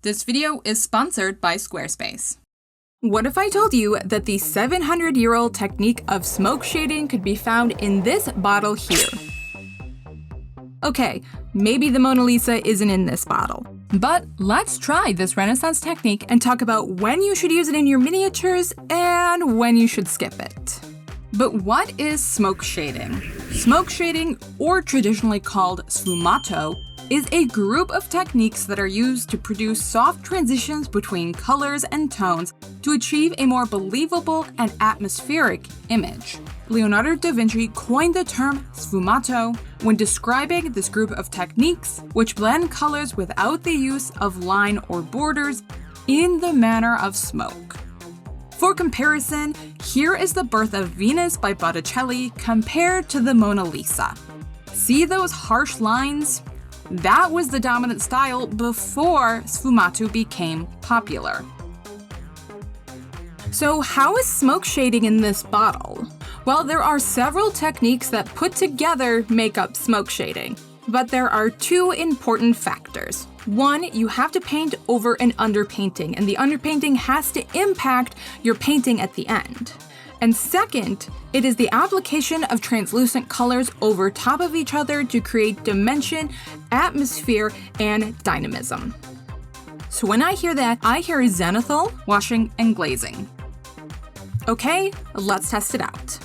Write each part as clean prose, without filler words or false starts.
This video is sponsored by Squarespace. What if I told you that the 700-year-old technique of smoke shading could be found in this bottle here? Okay, maybe the Mona Lisa isn't in this bottle, but let's try this Renaissance technique and talk about when you should use it in your miniatures and when you should skip it. But what is smoke shading? Smoke shading, or traditionally called sfumato, is a group of techniques that are used to produce soft transitions between colors and tones to achieve a more believable and atmospheric image. Leonardo da Vinci coined the term sfumato when describing this group of techniques which blend colors without the use of line or borders in the manner of smoke. For comparison, here is the Birth of Venus by Botticelli compared to the Mona Lisa. See those harsh lines? That was the dominant style before sfumato became popular. So how is smoke shading in this bottle? Well, there are several techniques that put together make up smoke shading, but there are two important factors. One, you have to paint over an underpainting, and the underpainting has to impact your painting at the end. And second, it is the application of translucent colors over top of each other to create dimension, atmosphere, and dynamism. So when I hear that, I hear zenithal, Washing and glazing. Okay, let's test it out.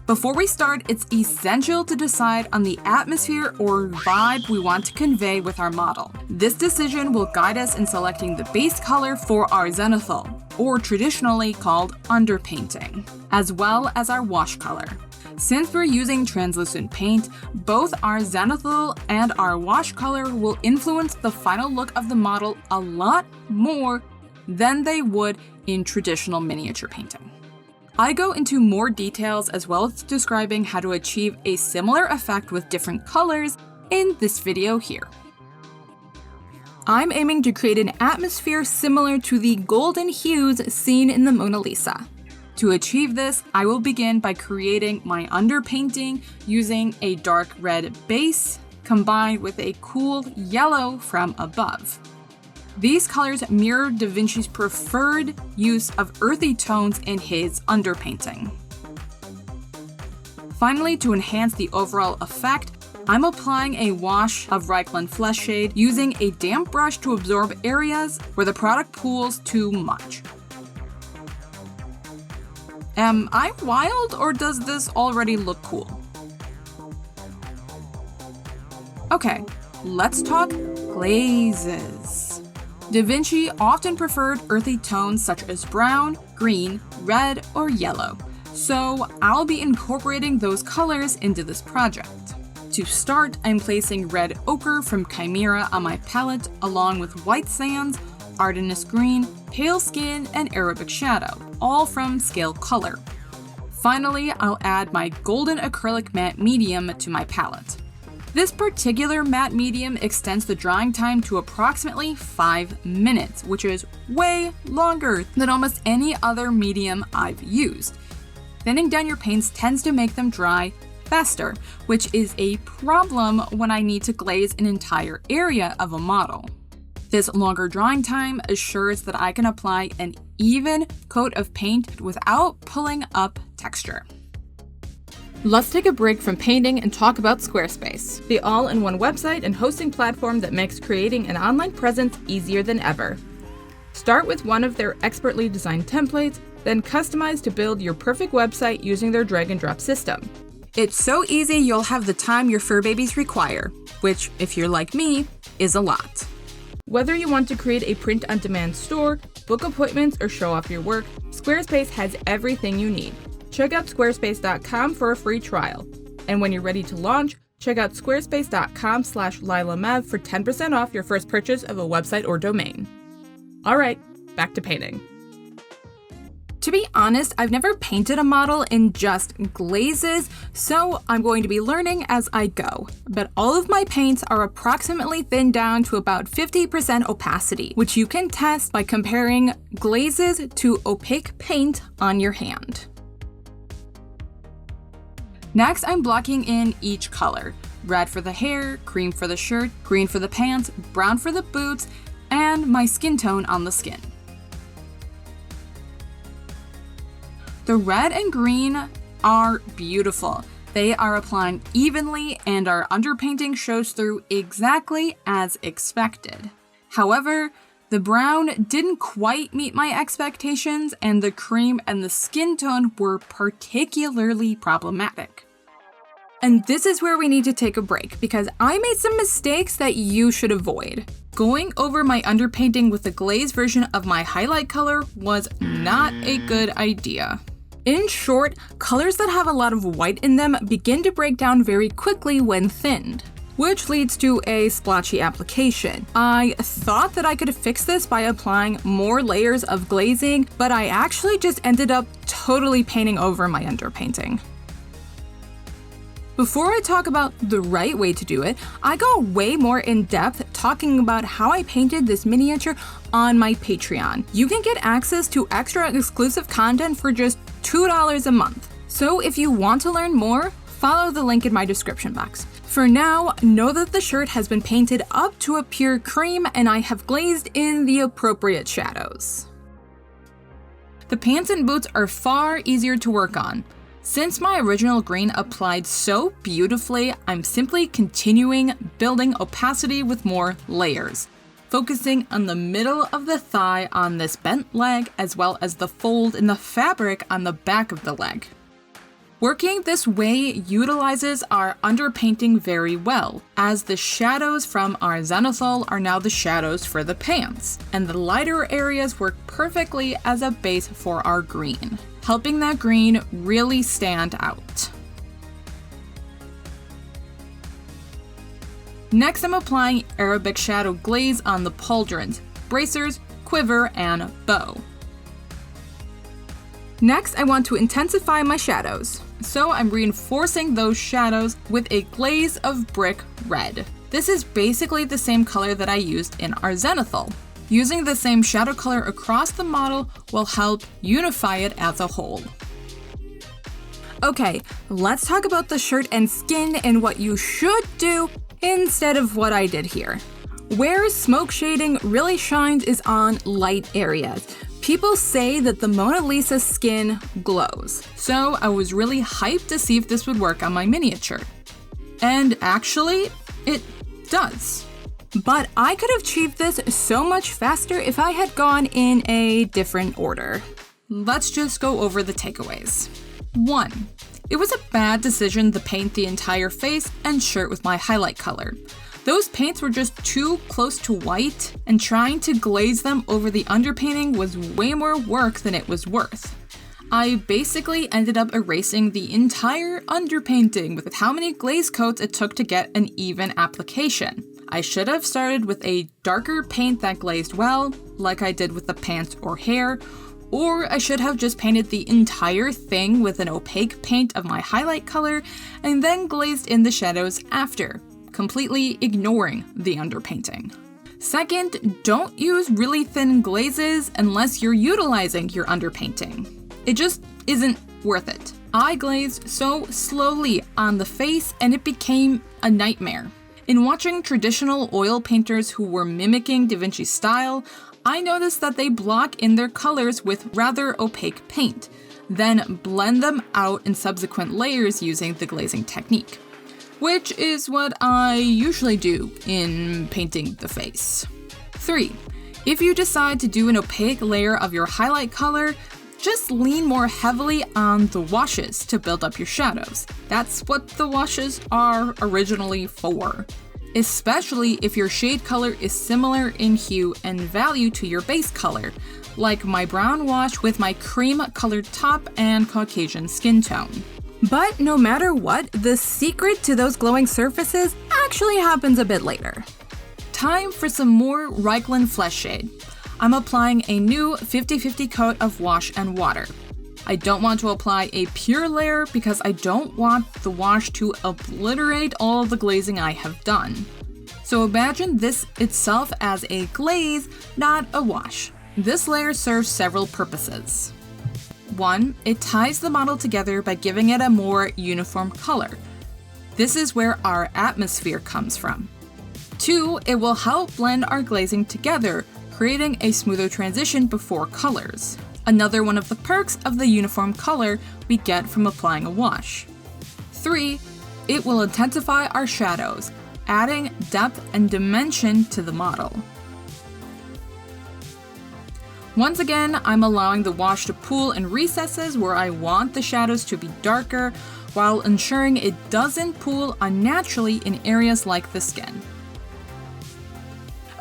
Before we start, it's essential to decide on the atmosphere or vibe we want to convey with our model. This decision will guide us in selecting the base color for our zenithal, or traditionally called underpainting, as well as our wash color. Since we're using translucent paint, both our zenithal and our wash color will influence the final look of the model a lot more than they would in traditional miniature painting. I go into more details as well as describing how to achieve a similar effect with different colors in this video here. I'm aiming to create an atmosphere similar to the golden hues seen in the Mona Lisa. To achieve this, I will begin by creating my underpainting using a dark red base combined with a cool yellow from above. These colors mirror Da Vinci's preferred use of earthy tones in his underpainting. Finally, to enhance the overall effect, I'm applying a wash of Reikland Flesh Shade using a damp brush to absorb areas where the product pools too much. Am I wild, or does this already look cool? Okay, let's talk glazes. Da Vinci often preferred earthy tones such as brown, green, red, or yellow, so I'll be incorporating those colors into this project. To start, I'm placing red ochre from Chimera on my palette along with white sands, Ardennes green, pale skin, and Arabic shadow, all from Scale Color. Finally, I'll add my golden acrylic matte medium to my palette. This particular matte medium extends the drying time to approximately 5 minutes, which is way longer than almost any other medium I've used. Thinning down your paints tends to make them dry faster, which is a problem when I need to glaze an entire area of a model. This longer drying time assures that I can apply an even coat of paint without pulling up texture. Let's take a break from painting and talk about Squarespace, the all-in-one website and hosting platform that makes creating an online presence easier than ever. Start with one of their expertly designed templates, then customize to build your perfect website using their drag-and-drop system. It's so easy you'll have the time your fur babies require, which, if you're like me, is a lot. Whether you want to create a print-on-demand store, book appointments, or show off your work, Squarespace has everything you need. Check out squarespace.com for a free trial. And when you're ready to launch, check out squarespace.com/LylaMev for 10% off your first purchase of a website or domain. All right, back to painting. To be honest, I've never painted a model in just glazes, so I'm going to be learning as I go. But all of my paints are approximately thinned down to about 50% opacity, which you can test by comparing glazes to opaque paint on your hand. Next, I'm blocking in each color. Red for the hair, cream for the shirt, green for the pants, brown for the boots, and my skin tone on the skin. The red and green are beautiful. They are applying evenly and our underpainting shows through exactly as expected. However, the brown didn't quite meet my expectations and the cream and the skin tone were particularly problematic. And this is where we need to take a break because I made some mistakes that you should avoid. Going over my underpainting with the glazed version of my highlight color was not a good idea. In short, colors that have a lot of white in them begin to break down very quickly when thinned, which leads to a splotchy application. I thought that I could fix this by applying more layers of glazing, but I actually just ended up totally painting over my underpainting. Before I talk about the right way to do it, I go way more in depth talking about how I painted this miniature on my Patreon. You can get access to extra exclusive content for just $2 a month. So if you want to learn more, follow the link in my description box. For now, know that the shirt has been painted up to a pure cream and I have glazed in the appropriate shadows. The pants and boots are far easier to work on. Since my original green applied so beautifully, I'm simply continuing building opacity with more layers, focusing on the middle of the thigh on this bent leg as well as the fold in the fabric on the back of the leg. Working this way utilizes our underpainting very well, as the shadows from our zenithal are now the shadows for the pants, and the lighter areas work perfectly as a base for our green, helping that green really stand out. Next, I'm applying Arabic shadow glaze on the pauldrons, bracers, quiver, and bow. Next, I want to intensify my shadows, so I'm reinforcing those shadows with a glaze of brick red. This is basically the same color that I used in our zenithal. Using the same shadow color across the model will help unify it as a whole. Okay, let's talk about the shirt and skin and what you should do instead of what I did here. Where smoke shading really shines is on light areas. People say that the Mona Lisa's skin glows, so I was really hyped to see if this would work on my miniature. And actually, it does. But I could have achieved this so much faster if I had gone in a different order. Let's just go over the takeaways. 1. It was a bad decision to paint the entire face and shirt with my highlight color. Those paints were just too close to white, and trying to glaze them over the underpainting was way more work than it was worth. I basically ended up erasing the entire underpainting with how many glaze coats it took to get an even application. I should have started with a darker paint that glazed well, like I did with the pants or hair, or I should have just painted the entire thing with an opaque paint of my highlight color and then glazed in the shadows after, completely ignoring the underpainting. Second, don't use really thin glazes unless you're utilizing your underpainting. It just isn't worth it. I glazed so slowly on the face and it became a nightmare. In watching traditional oil painters who were mimicking Da Vinci's style, I noticed that they block in their colors with rather opaque paint, then blend them out in subsequent layers using the glazing technique, which is what I usually do in painting the face. 3. If you decide to do an opaque layer of your highlight color, just lean more heavily on the washes to build up your shadows. That's what the washes are originally for, especially if your shade color is similar in hue and value to your base color, like my brown wash with my cream colored top and Caucasian skin tone. But no matter what, the secret to those glowing surfaces actually happens a bit later. Time for some more Reichland flesh shade. I'm applying a new 50-50 coat of wash and water. I don't want to apply a pure layer because I don't want the wash to obliterate all the glazing I have done. So imagine this itself as a glaze, not a wash. This layer serves several purposes. 1. It ties the model together by giving it a more uniform color. This is where our atmosphere comes from. 2, it will help blend our glazing together, creating a smoother transition before colors. Another one of the perks of the uniform color we get from applying a wash. 3, it will intensify our shadows, adding depth and dimension to the model. Once again, I'm allowing the wash to pool in recesses where I want the shadows to be darker, while ensuring it doesn't pool unnaturally in areas like the skin.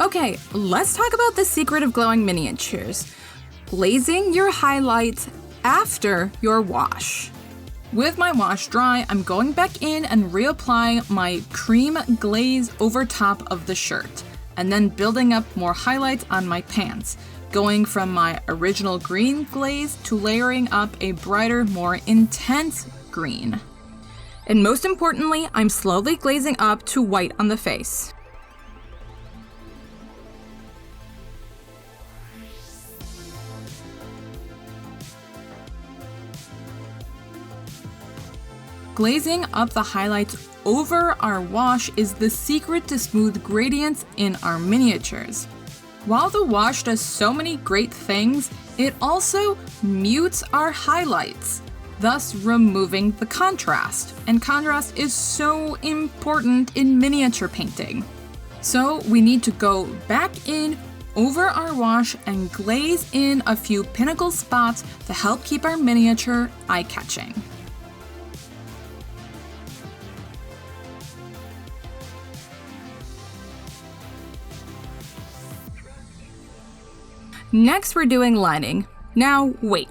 Okay, let's talk about the secret of glowing miniatures: glazing your highlights after your wash. With my wash dry, I'm going back in and reapplying my cream glaze over top of the shirt, and then building up more highlights on my pants, going from my original green glaze to layering up a brighter, more intense green. And most importantly, I'm slowly glazing up to white on the face. Glazing up the highlights over our wash is the secret to smooth gradients in our miniatures. While the wash does so many great things, it also mutes our highlights, thus removing the contrast. And contrast is so important in miniature painting. So we need to go back in over our wash and glaze in a few pinnacle spots to help keep our miniature eye-catching. Next, we're doing lining. Now, wait.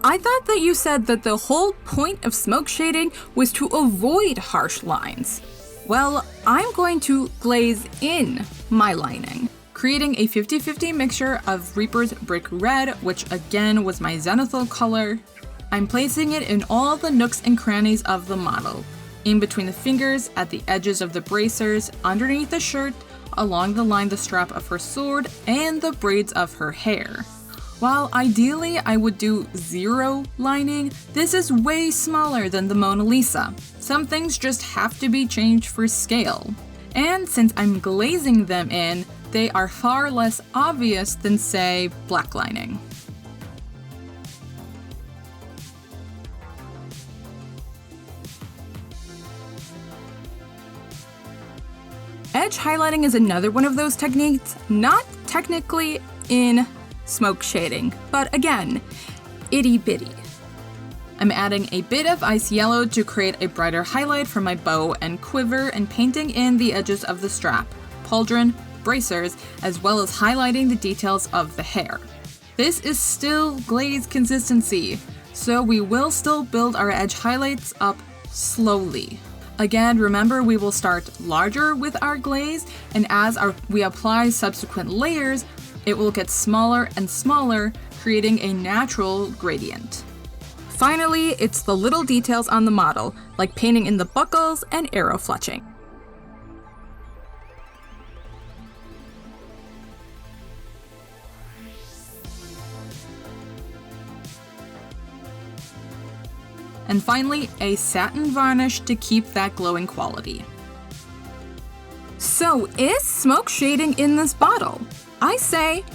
I thought that you said that the whole point of smoke shading was to avoid harsh lines. Well, I'm going to glaze in my lining, creating a 50-50 mixture of Reaper's Brick Red, which again was my zenithal color. I'm placing it in all the nooks and crannies of the model, in between the fingers, at the edges of the bracers, underneath the shirt, along the strap of her sword, and the braids of her hair. While ideally I would do 0 lining, this is way smaller than the Mona Lisa. Some things just have to be changed for scale. And since I'm glazing them in, they are far less obvious than, say, black lining. Edge highlighting is another one of those techniques, not technically in smoke shading, but again, itty bitty. I'm adding a bit of ice yellow to create a brighter highlight for my bow and quiver, and painting in the edges of the strap, pauldron, bracers, as well as highlighting the details of the hair. This is still glaze consistency, so we will still build our edge highlights up slowly. Again, remember, we will start larger with our glaze, and as we apply subsequent layers, it will get smaller and smaller, creating a natural gradient. Finally, it's the little details on the model, like painting in the buckles and arrow fletching. And finally, a satin varnish to keep that glowing quality. So, is smoke shading in this bottle? I say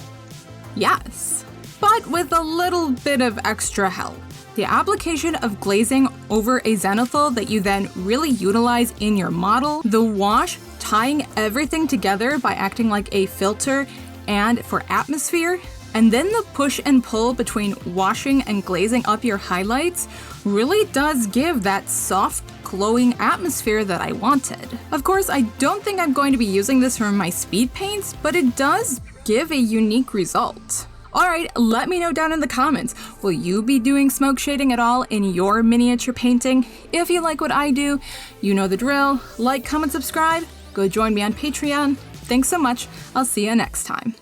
yes, but with a little bit of extra help. The application of glazing over a zenithal that you then really utilize in your model, the wash tying everything together by acting like a filter and for atmosphere, and then the push and pull between washing and glazing up your highlights really does give that soft, glowing atmosphere that I wanted. Of course, I don't think I'm going to be using this for my speed paints, but it does give a unique result. Alright, let me know down in the comments, will you be doing smoke shading at all in your miniature painting? If you like what I do, you know the drill. Like, comment, subscribe, go join me on Patreon. Thanks so much, I'll see you next time.